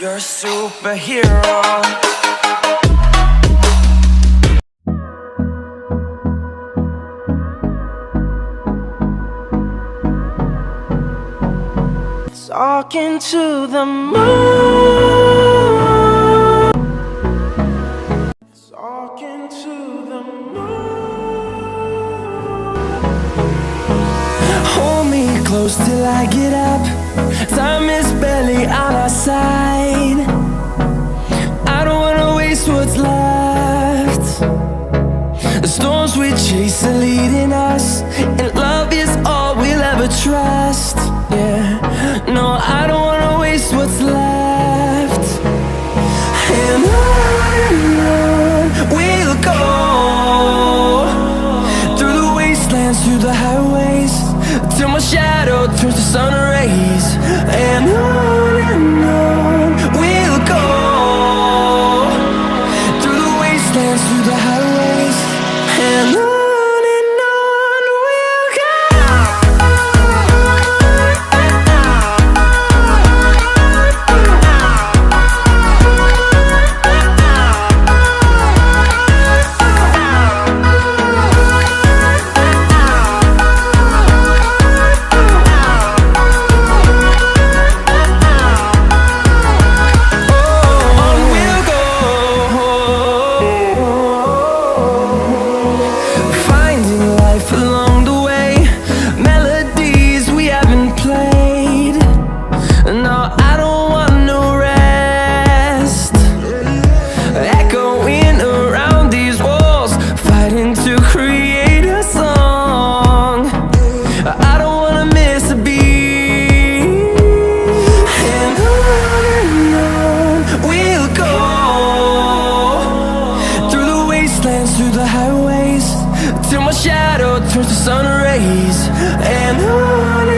You're a superhero. Talking to the moon. Talking to the moon. Hold me close till I get up. Time is barely on our side. I don't wanna waste what's left. The storms we chase are leading us, and love is all we'll ever trust. Yeah, no, I don't wanna waste what's left. And on we'll go, through the wastelands, through the highways, till my shadow turns to sun rays. And on we'll go, through the wastelands, through the highways, and on. Through the highways, till my shadow turns to sun rays. And on